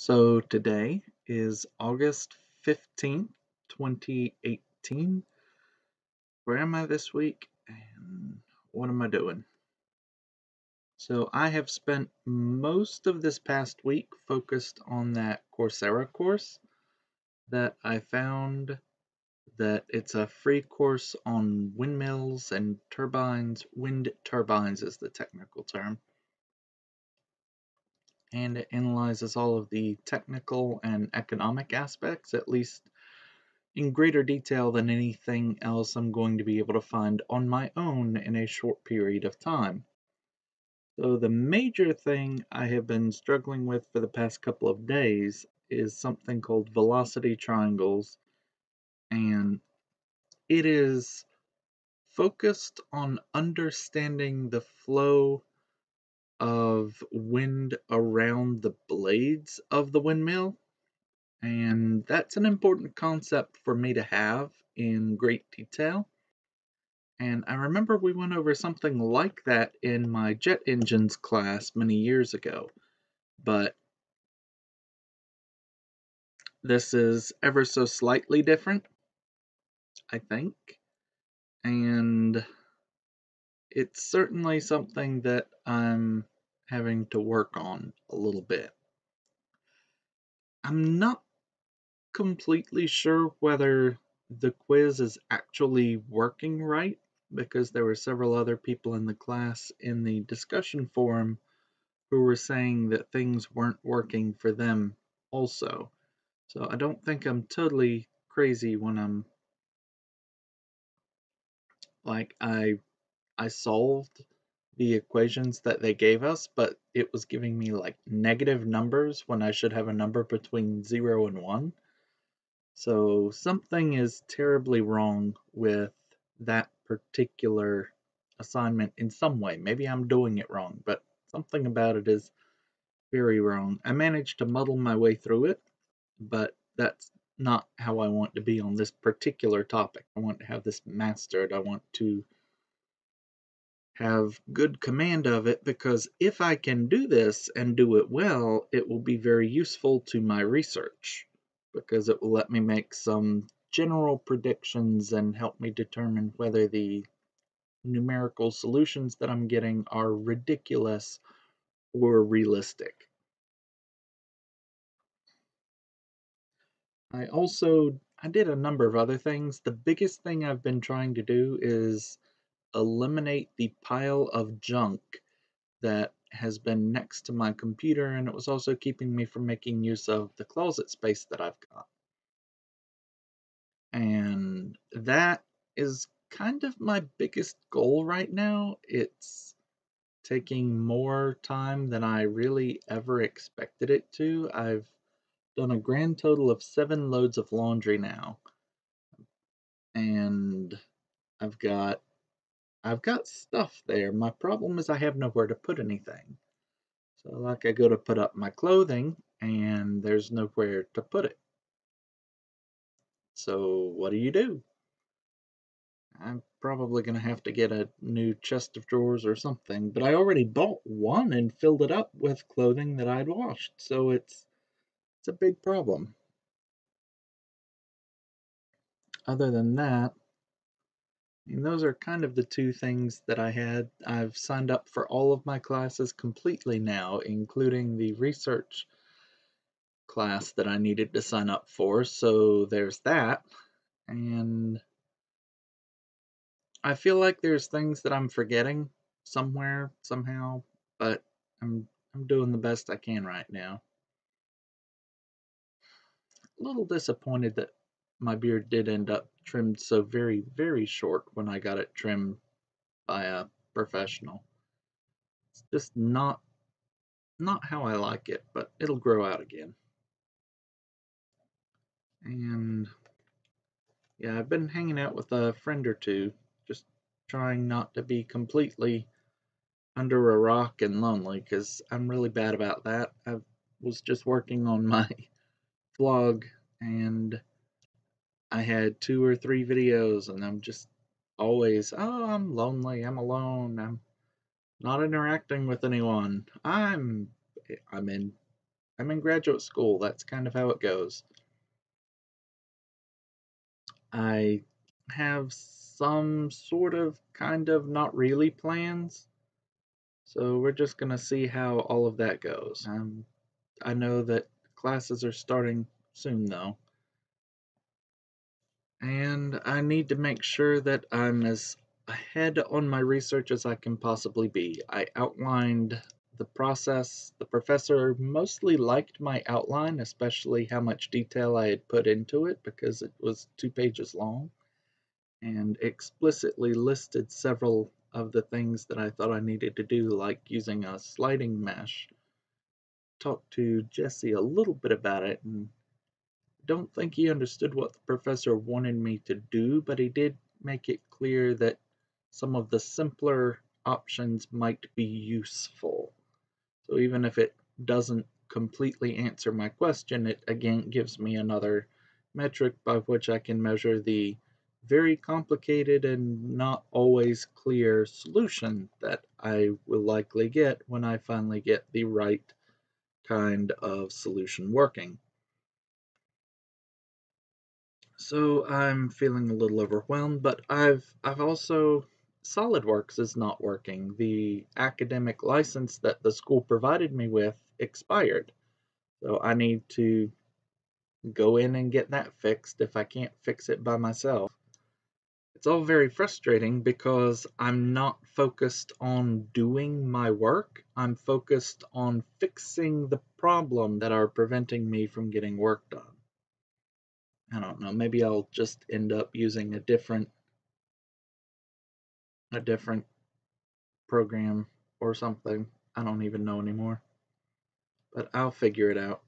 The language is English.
So today is August 15th, 2018. Where am I this week and what am I doing? So I have spent most of this past week focused on that Coursera course that I found that it's a free course on windmills and turbines. Wind turbines is the technical term. And it analyzes all of the technical and economic aspects, at least in greater detail than anything else I'm going to be able to find on my own in a short period of time. So the major thing I have been struggling with for the past couple of days is something called velocity triangles, and it is focused on understanding the flow of wind around the blades of the windmill. And that's an important concept for me to have in great detail. And I remember we went over something like that in my jet engines class many years ago, but this is ever so slightly different, I think, and it's certainly something that I'm having to work on a little bit. I'm not completely sure whether the quiz is actually working right because there were several other people in the class in the discussion forum who were saying that things weren't working for them also. So I don't think I'm totally crazy when I'm like I solved the equations that they gave us, but it was giving me like negative numbers when I should have a number between 0 and 1. So something is terribly wrong with that particular assignment in some way. Maybe I'm doing it wrong, but something about it is very wrong. I managed to muddle my way through it, but that's not how I want to be on this particular topic. I want to have this mastered. I want to have good command of it because if I can do this and do it well, it will be very useful to my research because it will let me make some general predictions and help me determine whether the numerical solutions that I'm getting are ridiculous or realistic. I did a number of other things. The biggest thing I've been trying to do is eliminate the pile of junk that has been next to my computer, and it was also keeping me from making use of the closet space that I've got. And that is kind of my biggest goal right now. It's taking more time than I really ever expected it to. I've done a grand total of 7 loads of laundry now, and I've got I've got stuff there. My problem is I have nowhere to put anything. So like I go to put up my clothing and there's nowhere to put it. So what do? I'm probably gonna have to get a new chest of drawers or something, but I already bought one and filled it up with clothing that I'd washed, so it's a big problem. Other than that, I mean, those are kind of the two things that I had. I've signed up for all of my classes completely now, including the research class that I needed to sign up for, so there's that. And I feel like there's things that I'm forgetting somewhere, somehow, but I'm doing the best I can right now. A little disappointed that my beard did end up trimmed so very, very short when I got it trimmed by a professional. It's just not how I like it, but it'll grow out again. And yeah, I've been hanging out with a friend or two, just trying not to be completely under a rock and lonely because I'm really bad about that. I was just working on my vlog and I had 2 or 3 videos and I'm just always, oh, I'm lonely, I'm alone, I'm not interacting with anyone. I'm in I'm in graduate school. That's kind of how it goes. I have some sort of, kind of, not really plans. So we're just gonna see how all of that goes. I know that classes are starting soon though, and I need to make sure that I'm as ahead on my research as I can possibly be. I outlined the process. The professor mostly liked my outline, especially how much detail I had put into it because it was 2 pages long, and explicitly listed several of the things that I thought I needed to do, like using a sliding mesh. Talked to Jesse a little bit about it, and don't think he understood what the professor wanted me to do, but he did make it clear that some of the simpler options might be useful. So even if it doesn't completely answer my question, it again gives me another metric by which I can measure the very complicated and not always clear solution that I will likely get when I finally get the right kind of solution working. So I'm feeling a little overwhelmed, but I've also SolidWorks is not working. The academic license that the school provided me with expired. So I need to go in and get that fixed if I can't fix it by myself. It's all very frustrating because I'm not focused on doing my work. I'm focused on fixing the problem that are preventing me from getting work done. I don't know, maybe I'll just end up using a different program or something. I don't even know anymore. But I'll figure it out.